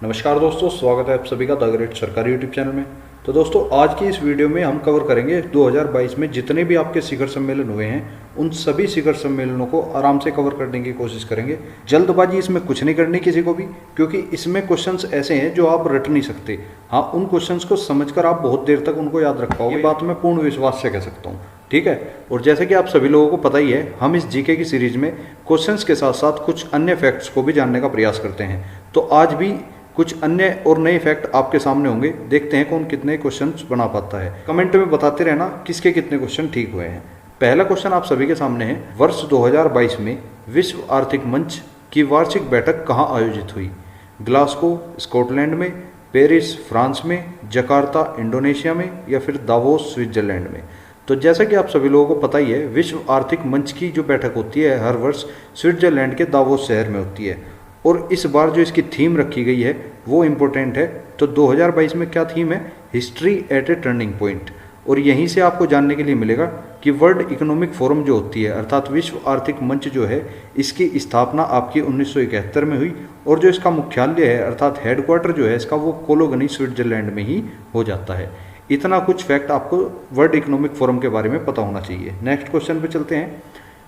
नमस्कार दोस्तों, स्वागत है आप सभी का द ग्रेट सरकारी यूट्यूब चैनल में। तो दोस्तों, आज की इस वीडियो में हम कवर करेंगे 2022 में जितने भी आपके शिखर सम्मेलन हुए हैं उन सभी शिखर सम्मेलनों को आराम से कवर करने की कोशिश करेंगे। जल्दबाजी इसमें कुछ नहीं करनी किसी को भी, क्योंकि इसमें क्वेश्चंस ऐसे हैं जो आप रट नहीं सकते। हाँ, उन क्वेश्चंस को समझकर आप बहुत देर तक उनको याद रख पाओगे, ये बात मैं पूर्ण विश्वास से कह सकता हूँ। ठीक है। और जैसे कि आप सभी लोगों को पता ही है, हम इस जीके की सीरीज में क्वेश्चंस के साथ साथ कुछ अन्य फैक्ट्स को भी जानने का प्रयास करते हैं। तो आज भी कुछ अन्य और नए फैक्ट आपके सामने होंगे। देखते हैं कौन कितने क्वेश्चंस बना पाता है। कमेंट में बताते रहना किसके कितने क्वेश्चन ठीक हुए हैं। पहला क्वेश्चन आप सभी के सामने है, वर्ष 2022 में विश्व आर्थिक मंच की वार्षिक बैठक कहाँ आयोजित हुई? ग्लासगो स्कॉटलैंड में, पेरिस फ्रांस में, जकार्ता इंडोनेशिया में, या फिर दावोस स्विट्जरलैंड में? तो जैसा कि आप सभी लोगों को पता ही है, विश्व आर्थिक मंच की जो बैठक होती है हर वर्ष स्विट्जरलैंड के दावोस शहर में होती है। और इस बार जो इसकी थीम रखी गई है वो इम्पोर्टेंट है। तो 2022 में क्या थीम है? हिस्ट्री एट ए टर्निंग पॉइंट। और यहीं से आपको जानने के लिए मिलेगा कि वर्ल्ड इकोनॉमिक फोरम जो होती है, अर्थात विश्व आर्थिक मंच जो है, इसकी स्थापना आपकी 1971 में हुई। और जो इसका मुख्यालय है अर्थात हेडक्वार्टर जो है इसका, वो कोलोगनी स्विट्जरलैंड में ही हो जाता है। इतना कुछ फैक्ट आपको वर्ल्ड इकोनॉमिक फोरम के बारे में पता होना चाहिए। नेक्स्ट क्वेश्चन पे चलते हैं।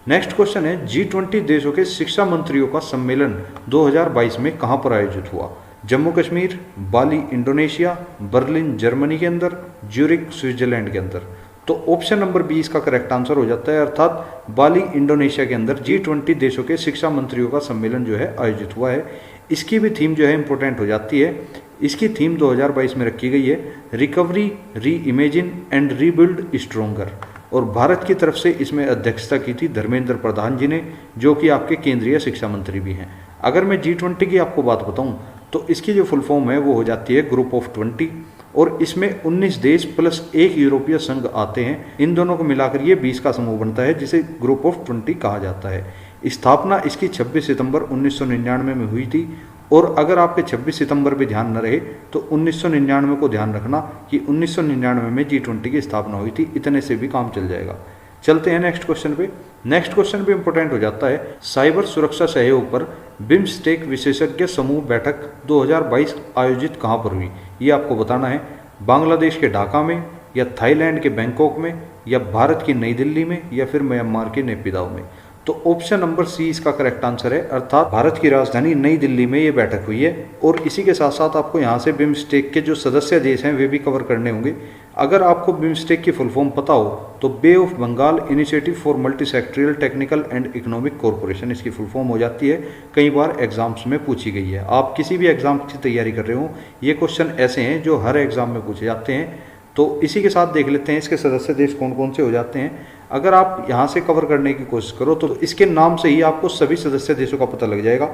नेक्स्ट क्वेश्चन है, G20 देशों के शिक्षा मंत्रियों का सम्मेलन 2022 में कहां पर आयोजित हुआ? Jammu Kashmir, Bali Indonesia, Berlin Germany के अंदर, ज्यूरिक स्विट्जरलैंड के अंदर? तो ऑप्शन नंबर बी इसका करेक्ट आंसर हो जाता है, अर्थात बाली इंडोनेशिया के अंदर G20 देशों के शिक्षा मंत्रियों का सम्मेलन जो है आयोजित हुआ है। इसकी भी थीम जो है इंपॉर्टेंट हो जाती है। इसकी थीम 2022 में रखी गई है, रिकवरी, री इमेजिन एंड रीबिल्ड स्ट्रोंगर। और भारत की तरफ से इसमें अध्यक्षता की थी धर्मेंद्र प्रधान जी ने, जो कि आपके केंद्रीय शिक्षा मंत्री भी हैं। अगर मैं G20 की आपको बात बताऊं तो इसकी जो फुल फॉर्म है वो हो जाती है ग्रुप ऑफ 20। और इसमें 19 देश प्लस एक यूरोपीय संघ आते हैं। इन दोनों को मिलाकर ये 20 का समूह बनता है, जिसे ग्रुप ऑफ 20 कहा जाता है। स्थापना इसकी 26 सितंबर 1999 में हुई थी। और अगर आपके 26 सितंबर भी ध्यान न रहे तो 1999 को ध्यान रखना कि 1999 में G20 की स्थापना हुई थी। इतने से भी काम चल जाएगा। चलते हैं नेक्स्ट क्वेश्चन पे। नेक्स्ट क्वेश्चन भी इंपॉर्टेंट हो जाता है, साइबर सुरक्षा सहयोग पर बिम्स्टेक विशेषज्ञ समूह बैठक 2022 आयोजित कहाँ पर हुई? ये आपको बताना है। बांग्लादेश के ढाका में, या थाईलैंड के बैंकॉक में, या भारत की नई दिल्ली में, या फिर म्यांमार के नेपिदाव में? तो ऑप्शन नंबर सी इसका करेक्ट आंसर है, अर्थात भारत की राजधानी नई दिल्ली में ये बैठक हुई है। और इसी के साथ साथ आपको यहाँ से बिम्स्टेक के जो सदस्य देश हैं वे भी कवर करने होंगे। अगर आपको बिम्स्टेक की फुल फॉर्म पता हो तो bay of Bengal initiative for multi sectoral technical and economic corporation इसकी फुल फॉर्म हो जाती है। कई बार एग्जाम्स में पूछी गई है। आप किसी भी एग्जाम की तैयारी कर रहे हो, ये क्वेश्चन ऐसे हैं जो हर एग्जाम में पूछे जाते हैं। तो इसी के साथ देख लेते हैं इसके सदस्य देश कौन कौन से हो जाते हैं। अगर आप यहाँ से कवर करने की कोशिश करो तो इसके नाम से ही आपको सभी सदस्य देशों का पता लग जाएगा।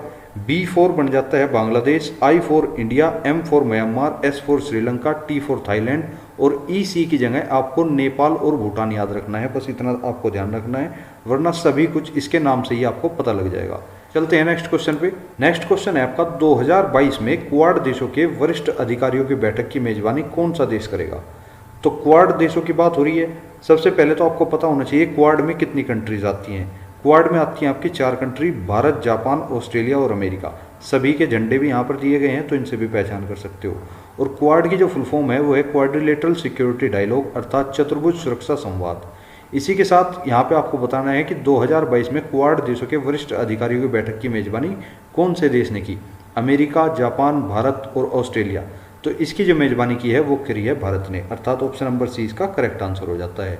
B4 बन जाता है Bangladesh, I for India, M for Myanmar, S for Sri Lanka, T for Thailand, और EC की जगह आपको नेपाल और भूटान याद रखना है। बस इतना आपको ध्यान रखना है, वरना सभी कुछ इसके नाम से ही आपको पता लग जाएगा। चलते हैं नेक्स्ट क्वेश्चन पे। नेक्स्ट क्वेश्चन है आपका, 2022 में क्वाड देशों के वरिष्ठ अधिकारियों की बैठक की मेजबानी कौन सा देश करेगा? तो क्वाड देशों की बात हो रही है। सबसे पहले तो आपको पता होना चाहिए क्वाड में कितनी कंट्रीज आती हैं। क्वाड में आती हैं आपकी 4 कंट्री, भारत, जापान, ऑस्ट्रेलिया और अमेरिका। सभी के झंडे भी यहाँ पर दिए गए हैं, तो इनसे भी पहचान कर सकते हो। और क्वाड की जो फुल फॉर्म है वो है क्वाड्रिलेटरल सिक्योरिटी डायलॉग, अर्थात चतुर्भुज सुरक्षा संवाद। इसी के साथ यहाँ पे आपको बताना है कि 2022 में क्वाड देशों के वरिष्ठ अधिकारियों की बैठक की मेजबानी कौन से देश ने की? अमेरिका, जापान, भारत और ऑस्ट्रेलिया। तो इसकी जो मेजबानी की है वो करी है भारत ने, अर्थात ऑप्शन नंबर सी इसका करेक्ट आंसर हो जाता है।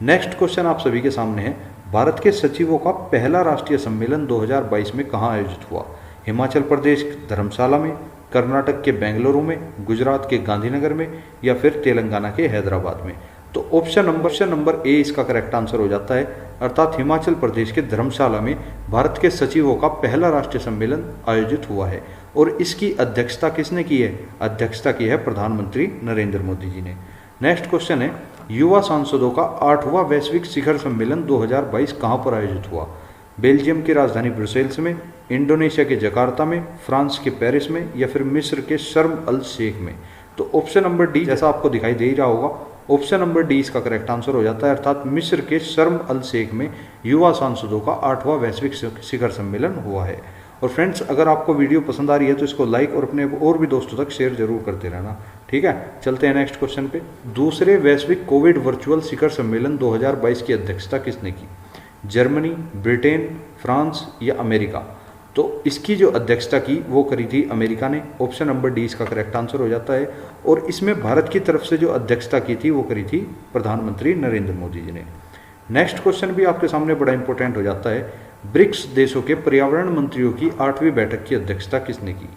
नेक्स्ट क्वेश्चन आप सभी के सामने है, भारत के सचिवों का पहला राष्ट्रीय सम्मेलन 2022 में कहाँ आयोजित हुआ? हिमाचल प्रदेश धर्मशाला में, कर्नाटक के बेंगलुरु में, गुजरात के गांधीनगर में, या फिर तेलंगाना के हैदराबाद में? तो ऑप्शन नंबर ए इसका करेक्ट आंसर हो जाता है, अर्थात हिमाचल प्रदेश के धर्मशाला में भारत के सचिवों का पहला राष्ट्रीय सम्मेलन आयोजित हुआ है। और इसकी अध्यक्षता किसने की है? अध्यक्षता की है प्रधानमंत्री नरेंद्र मोदी जी ने। नेक्स्ट क्वेश्चन है, युवा सांसदों का 8वां वैश्विक शिखर सम्मेलन 2022 कहाँ पर आयोजित हुआ? बेल्जियम की राजधानी ब्रुसेल्स में, इंडोनेशिया के जकार्ता में, फ्रांस के पेरिस में, या फिर मिस्र के शर्म अल शेख में? तो ऑप्शन नंबर डी जैसा आपको दिखाई दे रहा होगा, ऑप्शन नंबर डी इसका करेक्ट आंसर हो जाता है, अर्थात मिस्र के शर्म अल शेख में युवा सांसदों का 8वां वैश्विक शिखर सम्मेलन हुआ है। और फ्रेंड्स, अगर आपको वीडियो पसंद आ रही है तो इसको लाइक और अपने और भी दोस्तों तक शेयर जरूर करते रहना। ठीक है, चलते हैं नेक्स्ट क्वेश्चन पे। दूसरे वैश्विक कोविड वर्चुअल शिखर सम्मेलन 2022 की अध्यक्षता किसने की? जर्मनी, ब्रिटेन, फ्रांस या अमेरिका? तो इसकी जो अध्यक्षता की वो करी थी अमेरिका ने। ऑप्शन नंबर डी इसका करेक्ट आंसर हो जाता है। और इसमें भारत की तरफ से जो अध्यक्षता की थी वो करी थी प्रधानमंत्री नरेंद्र मोदी जी ने। नेक्स्ट क्वेश्चन भी आपके सामने बड़ा इंपॉर्टेंट हो जाता है। ब्रिक्स देशों के पर्यावरण मंत्रियों की 8वीं बैठक की अध्यक्षता किसने की?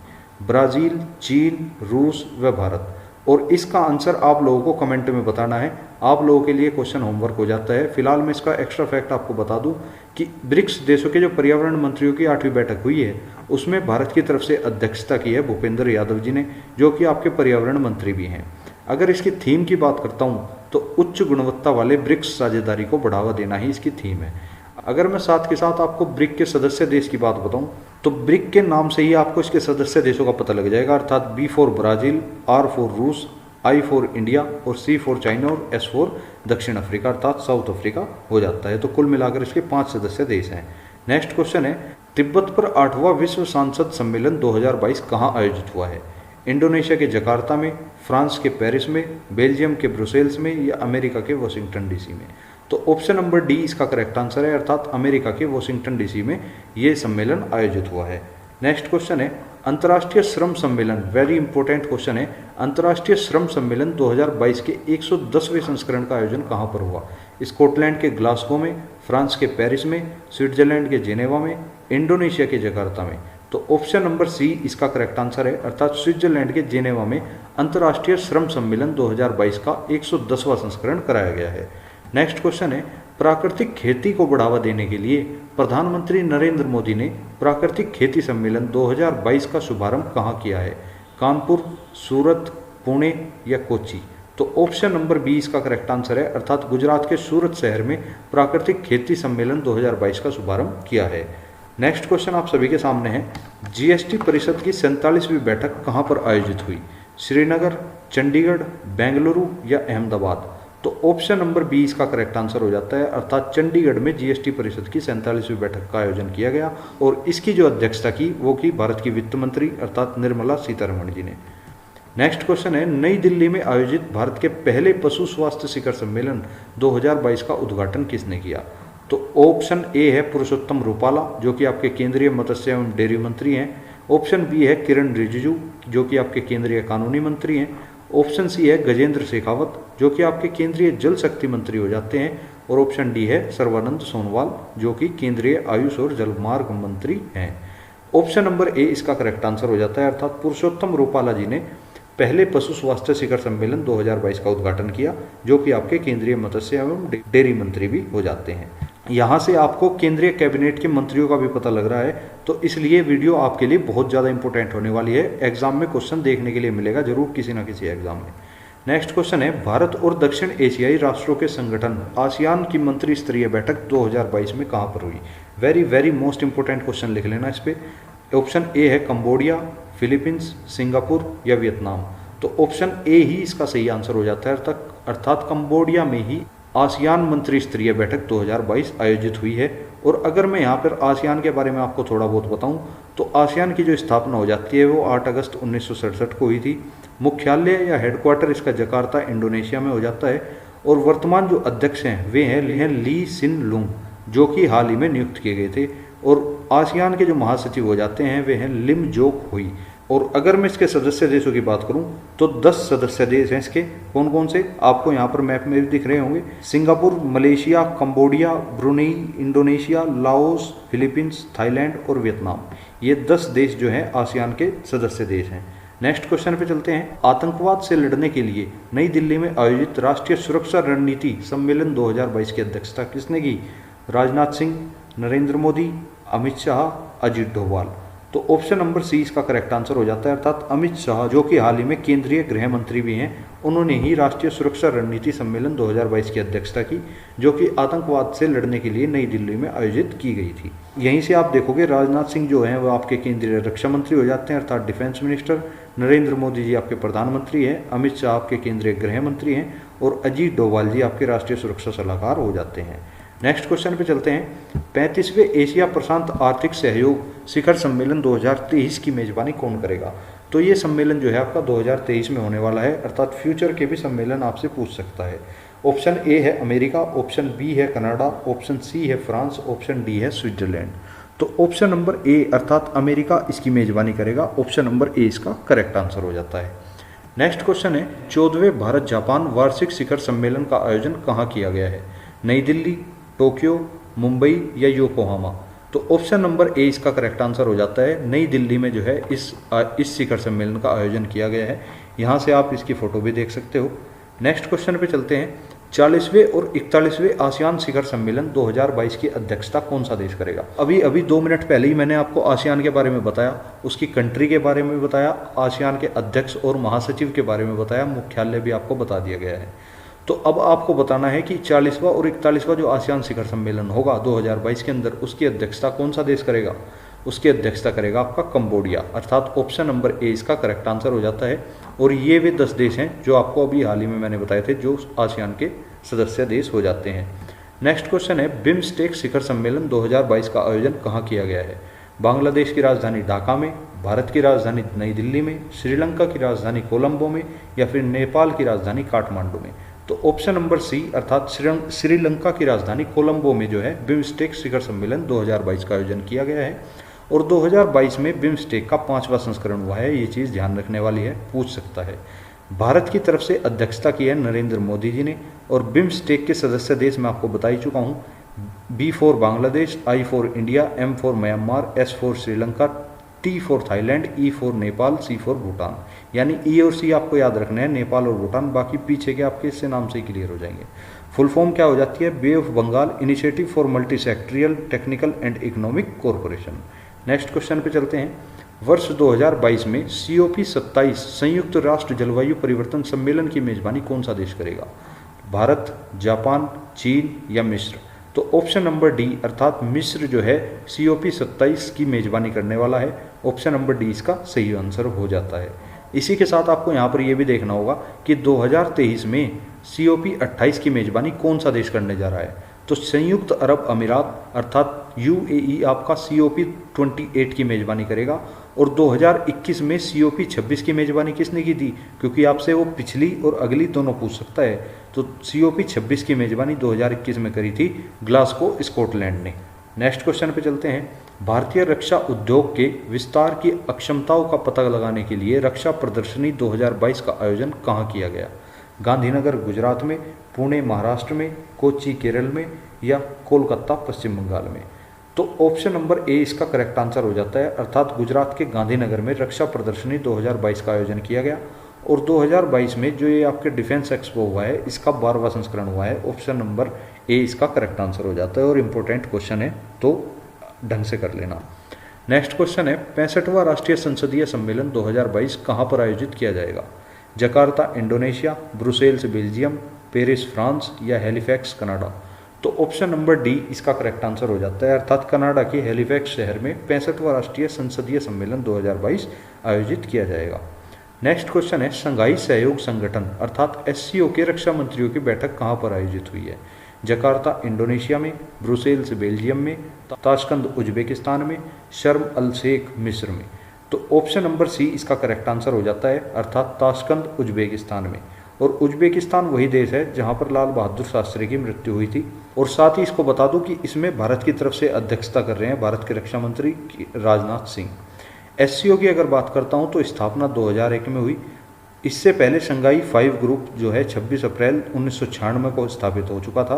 ब्राजील, चीन, रूस व भारत? और इसका आंसर आप लोगों को कमेंट में बताना है। आप लोगों के लिए क्वेश्चन होमवर्क हो जाता है। फिलहाल मैं इसका एक्स्ट्रा फैक्ट आपको बता दूं कि ब्रिक्स देशों के जो पर्यावरण मंत्रियों की 8वीं बैठक हुई है उसमें भारत की तरफ से अध्यक्षता की है भूपेंद्र यादव जी ने, जो कि आपके पर्यावरण मंत्री भी हैं। अगर इसकी थीम की बात करता हूँ तो उच्च गुणवत्ता वाले ब्रिक्स साझेदारी को बढ़ावा देना ही इसकी थीम है। अगर मैं साथ के साथ आपको ब्रिक के सदस्य देश की बात बताऊं तो ब्रिक के नाम से ही आपको इसके सदस्य देशों का पता लग जाएगा, अर्थात B for Brazil, R for रूस, I फॉर इंडिया और C फॉर चाइना और S फॉर दक्षिण अफ्रीका अर्थात साउथ अफ्रीका हो जाता है। तो कुल मिलाकर इसके 5 सदस्य देश हैं। नेक्स्ट क्वेश्चन है, तिब्बत पर 8वां विश्व सांसद सम्मेलन 2022 कहाँ आयोजित हुआ है? इंडोनेशिया के जकार्ता में, फ्रांस के पेरिस में, बेल्जियम के ब्रुसेल्स में या अमेरिका के वाशिंगटन DC में? तो ऑप्शन नंबर डी इसका करेक्ट आंसर है, अर्थात अमेरिका के वाशिंगटन DC में ये सम्मेलन आयोजित हुआ है। नेक्स्ट क्वेश्चन है, अंतर्राष्ट्रीय श्रम सम्मेलन, वेरी इंपॉर्टेंट क्वेश्चन है, अंतर्राष्ट्रीय श्रम सम्मेलन 2022 के 110वें संस्करण का आयोजन कहाँ पर हुआ? स्कॉटलैंड के ग्लासगो में, फ्रांस के पेरिस में, स्विट्जरलैंड के जेनेवा में, इंडोनेशिया के जकार्ता में? तो ऑप्शन नंबर सी इसका करेक्ट आंसर है, अर्थात स्विट्जरलैंड के जेनेवा में अंतर्राष्ट्रीय श्रम सम्मेलन 2022 का 110वां संस्करण कराया गया है। नेक्स्ट क्वेश्चन है, प्राकृतिक खेती को बढ़ावा देने के लिए प्रधानमंत्री नरेंद्र मोदी ने प्राकृतिक खेती सम्मेलन 2022 का शुभारंभ कहाँ किया है? कानपुर, सूरत, पुणे या कोच्चि? तो ऑप्शन नंबर बी इसका करेक्ट आंसर है, अर्थात गुजरात के सूरत शहर में प्राकृतिक खेती सम्मेलन 2022 का शुभारंभ किया है। नेक्स्ट क्वेश्चन आप सभी के सामने है, GST परिषद की 47वीं बैठक कहाँ पर आयोजित हुई? श्रीनगर, चंडीगढ़, बेंगलुरु या अहमदाबाद? तो ऑप्शन नंबर बी इसका करेक्ट आंसर हो जाता है, अर्थात चंडीगढ़ में GST परिषद की 47वीं बैठक का आयोजन किया गया और इसकी जो अध्यक्षता की वो की भारत की वित्त मंत्री अर्थात निर्मला सीतारमण जी ने। नेक्स्ट क्वेश्चन है, नई दिल्ली में आयोजित भारत के पहले पशु स्वास्थ्य शिखर सम्मेलन 2022 का उद्घाटन किसने किया? तो ऑप्शन ए है पुरुषोत्तम रूपाला, जो कि आपके केंद्रीय मत्स्य एवं डेयरी मंत्री हैं। ऑप्शन बी है किरण रिजिजू, जो कि आपके केंद्रीय कानूनी मंत्री हैं। ऑप्शन सी है गजेंद्र शेखावत, जो कि आपके केंद्रीय जल शक्ति मंत्री हो जाते हैं। और ऑप्शन डी है सर्बानंद सोनोवाल, जो कि केंद्रीय आयुष और जलमार्ग मंत्री हैं। ऑप्शन नंबर ए इसका करेक्ट आंसर हो जाता है, अर्थात पुरुषोत्तम रूपाला जी ने पहले पशु स्वास्थ्य शिखर सम्मेलन 2022 का उद्घाटन किया, जो कि आपके केंद्रीय मत्स्य एवं डेयरी मंत्री भी हो जाते हैं। यहाँ से आपको केंद्रीय कैबिनेट के मंत्रियों का भी पता लग रहा है, तो इसलिए वीडियो आपके लिए बहुत ज़्यादा इंपॉर्टेंट होने वाली है। एग्जाम में क्वेश्चन देखने के लिए मिलेगा जरूर किसी ना किसी एग्जाम में। नेक्स्ट क्वेश्चन है, भारत और दक्षिण एशियाई राष्ट्रों के संगठन आसियान की मंत्री स्तरीय बैठक 2022 में कहाँ पर हुई? Very very most important question लिख लेना इस पर। ऑप्शन ए है कंबोडिया, फिलीपींस, सिंगापुर या वियतनाम? तो ऑप्शन ए ही इसका सही आंसर हो जाता है, अर्थात कंबोडिया में ही आसियान मंत्री स्तरीय बैठक 2022 आयोजित हुई है। और अगर मैं यहाँ पर आसियान के बारे में आपको थोड़ा बहुत बताऊँ तो आसियान की जो स्थापना हो जाती है वो 8 अगस्त 1967 को हुई थी। मुख्यालय या हेडक्वार्टर इसका जकार्ता इंडोनेशिया में हो जाता है। और वर्तमान जो अध्यक्ष हैं वे हैं ली सिन लुंग, जो कि हाल ही में नियुक्त किए गए थे। और आसियान के जो महासचिव हो जाते हैं वे हैं लिम जोक हुई। और अगर मैं इसके सदस्य देशों की बात करूं तो 10 सदस्य देश हैं इसके। कौन कौन से आपको यहाँ पर मैप में भी दिख रहे होंगे? Singapore, Malaysia, Cambodia, Brunei, Indonesia, Laos, Philippines, Thailand और वियतनाम। ये 10 देश जो हैं आसियान के सदस्य देश हैं। नेक्स्ट क्वेश्चन पे चलते हैं, आतंकवाद से लड़ने के लिए नई दिल्ली में आयोजित राष्ट्रीय सुरक्षा रणनीति सम्मेलन 2022 की अध्यक्षता किसने की? राजनाथ सिंह, नरेंद्र मोदी, अमित शाह, अजीत डोभाल? तो ऑप्शन नंबर सी इसका करेक्ट आंसर हो जाता है, अर्थात अमित शाह, जो कि हाल ही में केंद्रीय गृह मंत्री भी हैं। उन्होंने ही राष्ट्रीय सुरक्षा रणनीति सम्मेलन 2022 की अध्यक्षता की, जो कि आतंकवाद से लड़ने के लिए नई दिल्ली में आयोजित की गई थी। यहीं से आप देखोगे राजनाथ सिंह जो हैं वो आपके केंद्रीय रक्षा मंत्री हो जाते हैं, अर्थात डिफेंस मिनिस्टर। नरेंद्र मोदी जी आपके प्रधानमंत्री हैं, अमित शाह आपके केंद्रीय गृह मंत्री हैं और अजीत डोभाल जी आपके राष्ट्रीय सुरक्षा सलाहकार हो जाते हैं। नेक्स्ट क्वेश्चन पे चलते हैं। 35वें एशिया प्रशांत आर्थिक सहयोग शिखर सम्मेलन 2023 की मेजबानी कौन करेगा? तो ये सम्मेलन जो है आपका 2023 में होने वाला है, अर्थात फ्यूचर के भी सम्मेलन आपसे पूछ सकता है। ऑप्शन ए है अमेरिका, ऑप्शन बी है कनाडा, ऑप्शन सी है फ्रांस, ऑप्शन डी है स्विट्जरलैंड। तो ऑप्शन नंबर ए अर्थात अमेरिका इसकी मेजबानी करेगा। ऑप्शन नंबर ए इसका करेक्ट आंसर हो जाता है। नेक्स्ट क्वेश्चन है 14वें भारत जापान वार्षिक शिखर सम्मेलन का आयोजन कहाँ किया गया है? नई दिल्ली, टोक्यो, मुंबई या योकोहामा? तो ऑप्शन नंबर ए इसका करेक्ट आंसर हो जाता है। नई दिल्ली में जो है इस शिखर सम्मेलन का आयोजन किया गया है। यहाँ से आप इसकी फोटो भी देख सकते हो। नेक्स्ट क्वेश्चन पे चलते हैं। 40वें और 41वें आसियान शिखर सम्मेलन 2022 की अध्यक्षता कौन सा देश करेगा? अभी 2 मिनट पहले ही मैंने आपको आसियान के बारे में बताया, उसकी कंट्री के बारे में बताया, आसियान के अध्यक्ष और महासचिव के बारे में बताया, मुख्यालय भी आपको बता दिया गया है। तो अब आपको बताना है कि 40वां और 41वां जो आसियान शिखर सम्मेलन होगा 2022 के अंदर, उसकी अध्यक्षता कौन सा देश करेगा? उसकी अध्यक्षता करेगा आपका कंबोडिया, अर्थात ऑप्शन नंबर ए इसका करेक्ट आंसर हो जाता है। और ये वे 10 देश हैं जो आपको अभी हाल ही में मैंने बताए थे जो आसियान के सदस्य देश हो जाते हैं। नेक्स्ट क्वेश्चन है बिम्स्टेक शिखर सम्मेलन 2022 का आयोजन कहाँ किया गया है? बांग्लादेश की राजधानी ढाका में, भारत की राजधानी नई दिल्ली में, श्रीलंका की राजधानी कोलंबो में या फिर नेपाल की राजधानी काठमांडू में? तो ऑप्शन नंबर सी अर्थात श्रीलंका की राजधानी कोलंबो में जो है बिम्स्टेक शिखर सम्मेलन 2022 का आयोजन किया गया है। और 2022 में बिम्स्टेक का 5वां संस्करण हुआ है, ये चीज़ ध्यान रखने वाली है, पूछ सकता है। भारत की तरफ से अध्यक्षता की है नरेंद्र मोदी जी ने। और बिम्स्टेक के सदस्य देश मैं आपको बता ही चुका हूँ। B for Bangladesh, I for India, M for Myanmar, S for Sri Lanka, T for Thailand, E for Nepal, C for Bhutan. यानी ई और सी आपको याद रखना है, नेपाल और भूटान, बाकी पीछे के आपके इससे नाम से ही क्लियर हो जाएंगे। फुल फॉर्म क्या हो जाती है? Bay of Bengal initiative for multi sectoral technical and economic corporation. Next question पे चलते हैं। वर्ष 2022 में COP 27 संयुक्त राष्ट्र जलवायु परिवर्तन सम्मेलन की मेजबानी कौन सा देश करेगा? भारत, जापान, चीन या मिस्र? तो ऑप्शन नंबर डी अर्थात मिस्र जो है COP 27 की मेजबानी करने वाला है। ऑप्शन नंबर डी इसका सही आंसर हो जाता है। इसी के साथ आपको यहाँ पर यह भी देखना होगा कि 2023 में COP 28 की मेजबानी कौन सा देश करने जा रहा है? तो संयुक्त अरब अमीरात अर्थात UAE आपका COP 28 की मेजबानी करेगा। और 2021 में COP 26 की मेजबानी किसने की थी? क्योंकि आपसे वो पिछली और अगली दोनों पूछ सकता है। तो COP 26 की मेजबानी 2021 में करी थी ग्लासगो स्कॉटलैंड ने। नेक्स्ट क्वेश्चन पे चलते हैं। भारतीय रक्षा उद्योग के विस्तार की अक्षमताओं का पता लगाने के लिए रक्षा प्रदर्शनी 2022 का आयोजन कहाँ किया गया? गांधीनगर गुजरात में, पुणे महाराष्ट्र में, कोच्चि केरल में या कोलकाता पश्चिम बंगाल में? तो ऑप्शन नंबर ए इसका करेक्ट आंसर हो जाता है, अर्थात गुजरात के गांधीनगर में रक्षा प्रदर्शनी 2022 का आयोजन किया गया। और 2022 में जो ये आपके डिफेंस एक्सपो हुआ है इसका 12वां संस्करण हुआ है। ऑप्शन नंबर ए इसका करेक्ट आंसर हो जाता है। और इम्पोर्टेंट क्वेश्चन है तो ढंग से कर लेना। नेक्स्ट क्वेश्चन है 65वां राष्ट्रीय संसदीय सम्मेलन 2022 कहाँ पर आयोजित किया जाएगा? Jakarta Indonesia, Brussels Belgium, Paris France या हैलिफैक्स कनाडा? तो ऑप्शन नंबर डी इसका करेक्ट आंसर हो जाता है, अर्थात कनाडा के हैलिफैक्स शहर में 65वां राष्ट्रीय संसदीय सम्मेलन 2022 आयोजित किया जाएगा। नेक्स्ट क्वेश्चन है शंघाई सहयोग संगठन अर्थात SCO के रक्षा मंत्रियों की बैठक कहाँ पर आयोजित हुई है? जकार्ता इंडोनेशिया में, ब्रुसेल्स बेल्जियम में, ताशकंद उज्बेकिस्तान में, शर्म अल शेख मिस्र में? तो ऑप्शन नंबर सी इसका करेक्ट आंसर हो जाता है, अर्थात ताशकंद उज्बेकिस्तान में। और उज्बेकिस्तान वही देश है जहां पर लाल बहादुर शास्त्री की मृत्यु हुई थी। और साथ ही इसको बता दूं कि इसमें भारत की तरफ से अध्यक्षता कर रहे हैं भारत के रक्षा मंत्री राजनाथ सिंह। SCO की अगर बात करता हूं तो स्थापना 2001 में हुई। इससे पहले शंघाई 5 ग्रुप जो है 26 अप्रैल 1996 को स्थापित हो चुका था।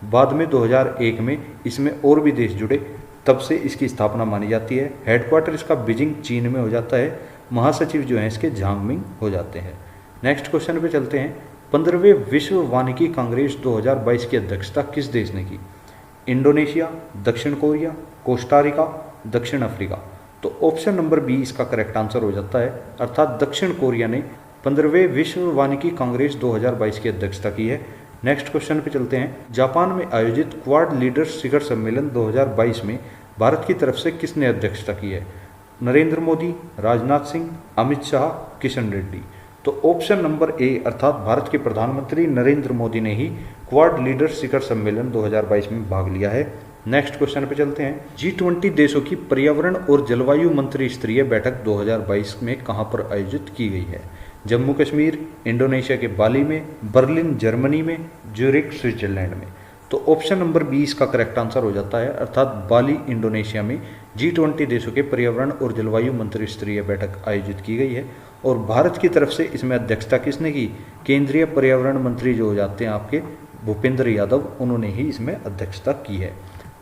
बाद में 2001 में इसमें और भी देश जुड़े, तब से इसकी स्थापना मानी जाती है। हेडक्वार्टर इसका बीजिंग चीन में हो जाता है। महासचिव जो हैं इसके झांगमिंग हो जाते हैं। नेक्स्ट क्वेश्चन पे चलते हैं। 15वें विश्व वानिकी कांग्रेस 2022 की अध्यक्षता किस देश ने की? इंडोनेशिया, दक्षिण कोरिया, कोस्टारिका, दक्षिण अफ्रीका? तो ऑप्शन नंबर बी इसका करेक्ट आंसर हो जाता है, अर्थात दक्षिण कोरिया ने 15वें विश्व वानिकी कांग्रेस 2022 की अध्यक्षता की है। नेक्स्ट क्वेश्चन पे चलते हैं। जापान में आयोजित क्वाड लीडर्स शिखर सम्मेलन 2022 में भारत की तरफ से किसने अध्यक्षता की है? नरेंद्र मोदी, राजनाथ सिंह, अमित शाह, किशन रेड्डी? तो ऑप्शन नंबर ए अर्थात भारत के प्रधानमंत्री नरेंद्र मोदी ने ही क्वाड लीडर शिखर सम्मेलन 2022 में भाग लिया है। नेक्स्ट क्वेश्चन पे चलते हैं। G20 देशों की पर्यावरण और जलवायु मंत्री स्तरीय बैठक 2022 में कहां पर आयोजित की गई है? जम्मू कश्मीर, इंडोनेशिया के बाली में, बर्लिन जर्मनी में, ज्यूरिख स्विट्जरलैंड में। तो ऑप्शन नंबर बी इसका करेक्ट आंसर हो जाता है, अर्थात बाली इंडोनेशिया में G20 देशों के पर्यावरण और जलवायु मंत्री स्तरीय बैठक आयोजित की गई है। और भारत की तरफ से इसमें अध्यक्षता किसने की? केंद्रीय पर्यावरण मंत्री जो हो जाते हैं आपके भूपेंद्र यादव, उन्होंने ही इसमें अध्यक्षता की है।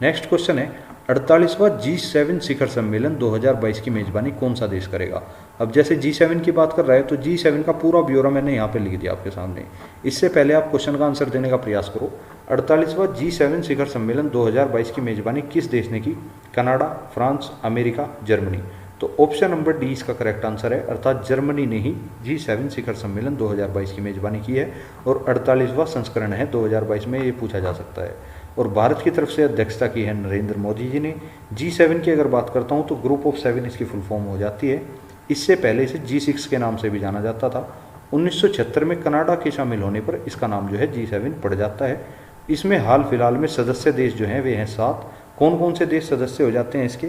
नेक्स्ट क्वेश्चन है 48वां G7 शिखर सम्मेलन 2022 की मेजबानी कौन सा देश करेगा? अब जैसे G7 की बात कर रहा है तो G7 का पूरा ब्यौरा मैंने यहाँ पे लिख दिया आपके सामने। इससे पहले आप क्वेश्चन का आंसर देने का प्रयास करो। 48वां G7 शिखर सम्मेलन 2022 की मेजबानी किस देश ने की? Canada, France, America, Germany. तो ऑप्शन नंबर डी इसका करेक्ट आंसर है, अर्थात जर्मनी ने ही G7 शिखर सम्मेलन 2022 की मेजबानी की है और 48वां संस्करण है 2022 में, ये पूछा जा सकता है। और भारत की तरफ से अध्यक्षता की है नरेंद्र मोदी जी ने। G7 की अगर बात करता हूँ तो ग्रुप ऑफ 7 इसकी फुल फॉर्म हो जाती है। इससे पहले इसे G6 के नाम से भी जाना जाता था। 1976 में कनाडा के शामिल होने पर इसका नाम जो है G7 पड़ जाता है। इसमें हाल फिलहाल में सदस्य देश जो हैं वे हैं 7। कौन कौन से देश सदस्य हो जाते हैं इसके?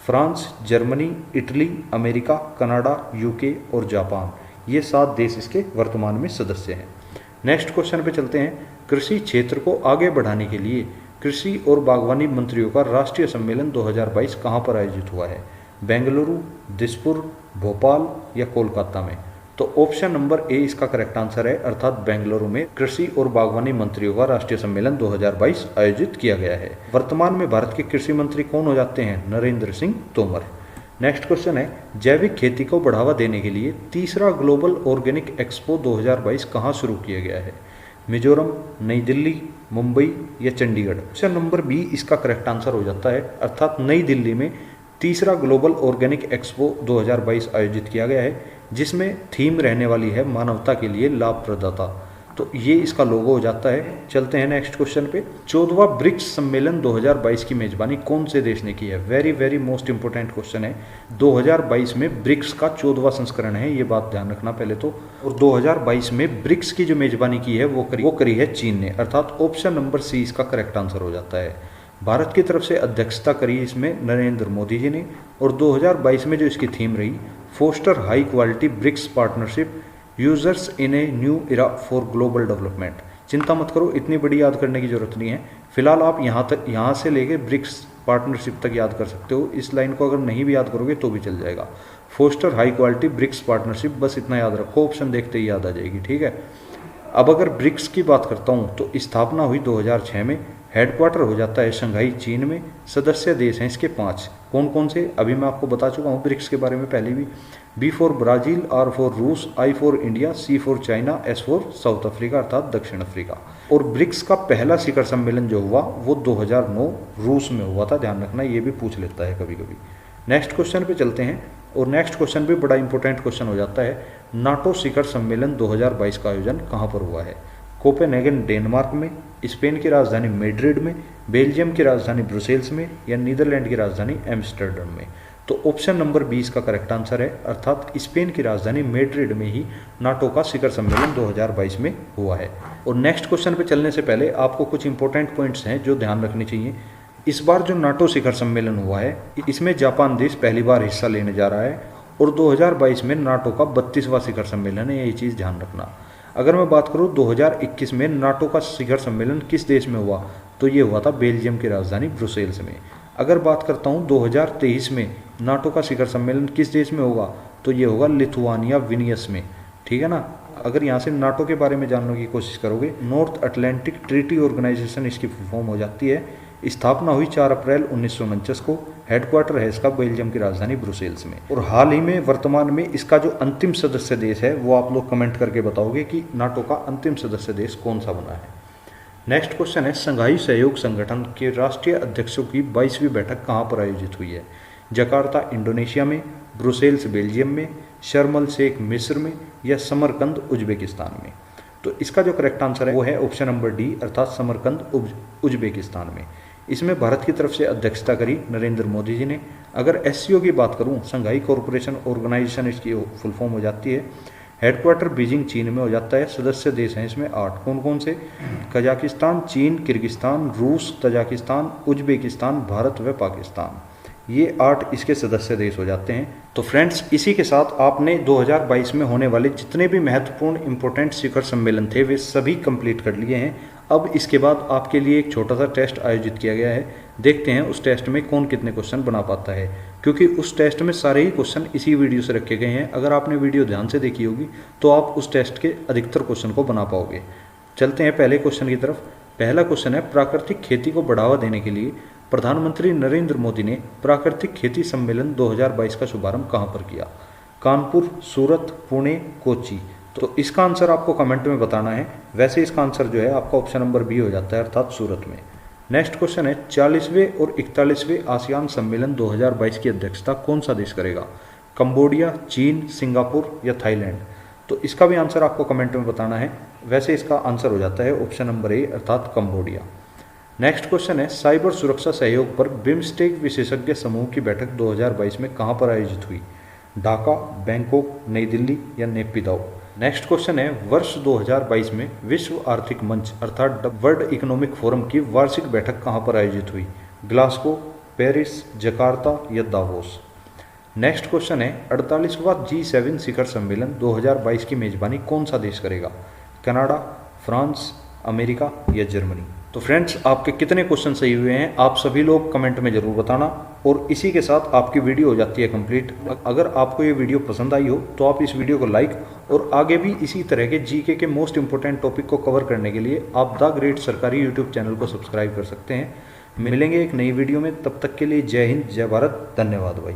France, Germany, Italy, America, Canada, UK और जापान। ये 7 देश इसके वर्तमान में सदस्य हैं। नेक्स्ट क्वेश्चन पे चलते हैं। कृषि क्षेत्र को आगे बढ़ाने के लिए कृषि और बागवानी मंत्रियों का राष्ट्रीय सम्मेलन 2022 कहाँ पर आयोजित हुआ है? बेंगलुरु, दिसपुर, भोपाल या कोलकाता में? तो ऑप्शन नंबर ए इसका करेक्ट आंसर है, अर्थात बेंगलुरु में कृषि और बागवानी मंत्रियों का राष्ट्रीय सम्मेलन 2022 आयोजित किया गया है। वर्तमान में भारत के कृषि मंत्री कौन हो जाते हैं? नरेंद्र सिंह तोमर। नेक्स्ट क्वेश्चन है जैविक खेती को बढ़ावा देने के लिए तीसरा ग्लोबल ऑर्गेनिक एक्सपो 2022 कहाँ शुरू किया गया है? मिजोरम, नई दिल्ली, मुंबई या चंडीगढ़? ऑप्शन नंबर बी इसका करेक्ट आंसर हो जाता है, अर्थात नई दिल्ली में तीसरा ग्लोबल ऑर्गेनिक एक्सपो 2022 आयोजित किया गया है, जिसमें थीम रहने वाली है मानवता के लिए लाभप्रदाता। तो ये इसका लोगो हो जाता है। चलते हैं नेक्स्ट क्वेश्चन पे। 14वां ब्रिक्स सम्मेलन 2022 की मेजबानी कौन से देश ने की है? Very very most important question है। 2022 में ब्रिक्स का 14वां संस्करण है, ये बात ध्यान रखना पहले तो। और 2022 में ब्रिक्स की जो मेजबानी की है वो करी है चीन ने, अर्थात ऑप्शन नंबर सी इसका करेक्ट आंसर हो जाता है। भारत की तरफ से अध्यक्षता करी इसमें नरेंद्र मोदी जी ने। और 2022 में जो इसकी थीम रही, foster high quality BRICS partnership users in a new era for global development. चिंता मत करो, इतनी बड़ी याद करने की जरूरत नहीं है। फिलहाल आप यहाँ से लेके ब्रिक्स पार्टनरशिप तक याद कर सकते हो। इस लाइन को अगर नहीं भी याद करोगे तो भी चल जाएगा। Foster high quality BRICS partnership, बस इतना याद रखो, ऑप्शन देखते ही याद आ जाएगी, ठीक है। अब अगर ब्रिक्स की बात करता हूँ तो स्थापना हुई 2006 में। हेडक्वार्टर हो जाता है शंघाई चीन में। सदस्य देश हैं इसके 5। कौन कौन से? अभी मैं आपको बता चुका हूँ ब्रिक्स के बारे में पहले भी। B for Brazil, R for रूस, I for India, C for China, S for south Africa अर्थात दक्षिण अफ्रीका। और ब्रिक्स का पहला शिखर सम्मेलन जो हुआ वो 2009 रूस में हुआ था, ध्यान रखना, ये भी पूछ लेता है कभी कभी। नेक्स्ट क्वेश्चन पे चलते हैं। और नेक्स्ट क्वेश्चन भी बड़ा इंपॉर्टेंट क्वेश्चन हो जाता है। नाटो शिखर सम्मेलन 2022 का आयोजन कहाँ पर हुआ है? कोपेनहेगन डेनमार्क में, स्पेन की राजधानी मैड्रिड में, बेल्जियम की राजधानी ब्रुसेल्स में या नीदरलैंड की राजधानी एम्स्टर्डम में? तो ऑप्शन नंबर 20 का करेक्ट आंसर है, अर्थात स्पेन की राजधानी मैड्रिड में ही नाटो का शिखर सम्मेलन 2022 में हुआ है। और नेक्स्ट क्वेश्चन पे चलने से पहले आपको कुछ इंपॉर्टेंट पॉइंट्स हैं जो ध्यान रखने चाहिए। इस बार जो नाटो शिखर सम्मेलन हुआ है इसमें जापान देश पहली बार हिस्सा लेने जा रहा है और 2022 में नाटो का 32वां शिखर सम्मेलन है, यही चीज़ ध्यान रखना। अगर मैं बात करूँ 2021 में नाटो का शिखर सम्मेलन किस देश में हुआ तो ये हुआ था बेल्जियम की राजधानी ब्रुसेल्स में। अगर बात करता हूँ 2023 में नाटो का शिखर सम्मेलन किस देश में होगा तो ये होगा लिथुआनिया विनियस में, ठीक है ना। अगर यहाँ से नाटो के बारे में जानने की कोशिश करोगे, नॉर्थ अटलांटिक ट्रीटी ऑर्गेनाइजेशन इसकी फॉर्म हो जाती है। स्थापना हुई 4 अप्रैल 1949 को। हेडक्वार्टर है इसका बेल्जियम की राजधानी ब्रुसेल्स में। और हाल ही में वर्तमान में इसका जो अंतिम सदस्य देश है वो आप लोग कमेंट करके बताओगे कि नाटो का अंतिम सदस्य देश कौन सा बना है। नेक्स्ट क्वेश्चन है शंघाई सहयोग संगठन के राष्ट्रीय अध्यक्षों की 22वीं बैठक कहाँ पर आयोजित हुई है? जकार्ता इंडोनेशिया में, ब्रुसेल्स बेल्जियम में, शर्म अल शेख मिस्र में या समरकंद उज्बेकिस्तान में? तो इसका जो करेक्ट आंसर है वो है ऑप्शन नंबर डी, अर्थात समरकंद उज्बेकिस्तान में। इसमें भारत की तरफ से अध्यक्षता करी नरेंद्र मोदी जी ने। अगर एससीओ की बात करूं, शंघाई कॉरपोरेशन ऑर्गेनाइजेशन इसकी फुल फॉर्म हो जाती है। हेडक्वार्टर बीजिंग चीन में हो जाता है। सदस्य देश हैं इसमें 8, कौन कौन से? कजाकिस्तान, चीन, किर्गिस्तान, रूस, तजाकिस्तान, उज्बेकिस्तान, भारत व पाकिस्तान। ये 8 इसके सदस्य देश हो जाते हैं। तो फ्रेंड्स, इसी के साथ आपने 2022 में होने वाले जितने भी महत्वपूर्ण इंपॉर्टेंट शिखर सम्मेलन थे वे सभी कंप्लीट कर लिए हैं। अब इसके बाद आपके लिए एक छोटा सा टेस्ट आयोजित किया गया है। देखते हैं उस टेस्ट में कौन कितने क्वेश्चन बना पाता है, क्योंकि उस टेस्ट में सारे ही क्वेश्चन इसी वीडियो से रखे गए हैं। अगर आपने वीडियो ध्यान से देखी होगी तो आप उस टेस्ट के अधिकतर क्वेश्चन को बना पाओगे। चलते हैं पहले क्वेश्चन की तरफ। पहला क्वेश्चन है, प्राकृतिक खेती को बढ़ावा देने के लिए प्रधानमंत्री नरेंद्र मोदी ने प्राकृतिक खेती सम्मेलन 2022 का शुभारंभ कहाँ पर किया? कानपुर, सूरत, पुणे, कोच्चि। तो इसका आंसर आपको कमेंट में बताना है। वैसे इसका आंसर जो है आपका ऑप्शन नंबर बी हो जाता है, अर्थात सूरत में। नेक्स्ट क्वेश्चन है, 40वें और 41वें आसियान सम्मेलन 2022 की अध्यक्षता कौन सा देश करेगा? कंबोडिया, चीन, सिंगापुर या थाईलैंड? तो इसका भी आंसर आपको कमेंट में बताना है। वैसे इसका आंसर हो जाता है ऑप्शन नंबर ए, अर्थात कंबोडिया। नेक्स्ट क्वेश्चन है, साइबर सुरक्षा सहयोग पर बिम्स्टेक विशेषज्ञ समूह की बैठक 2022 में कहाँ पर आयोजित हुई? ढाका, बैंकॉक, नई दिल्ली या नेपिदाओ? नेक्स्ट क्वेश्चन है, वर्ष 2022 में विश्व आर्थिक मंच अर्थात वर्ल्ड इकोनॉमिक फोरम की वार्षिक बैठक कहाँ पर आयोजित हुई? ग्लासगो, पेरिस, जकार्ता या दावोस? नेक्स्ट क्वेश्चन है, 48वां G7 शिखर सम्मेलन 2022 की मेजबानी कौन सा देश करेगा? कनाडा, फ्रांस, अमेरिका या जर्मनी? तो फ्रेंड्स, आपके कितने क्वेश्चन सही हुए हैं आप सभी लोग कमेंट में जरूर बताना। और इसी के साथ आपकी वीडियो हो जाती है कंप्लीट। अगर आपको ये वीडियो पसंद आई हो तो आप इस वीडियो को लाइक, और आगे भी इसी तरह के जीके के मोस्ट इंपोर्टेंट टॉपिक को कवर करने के लिए आप द ग्रेट सरकारी यूट्यूब चैनल को सब्सक्राइब कर सकते हैं। मिलेंगे एक नई वीडियो में, तब तक के लिए जय हिंद, जय भारत, धन्यवाद भाई।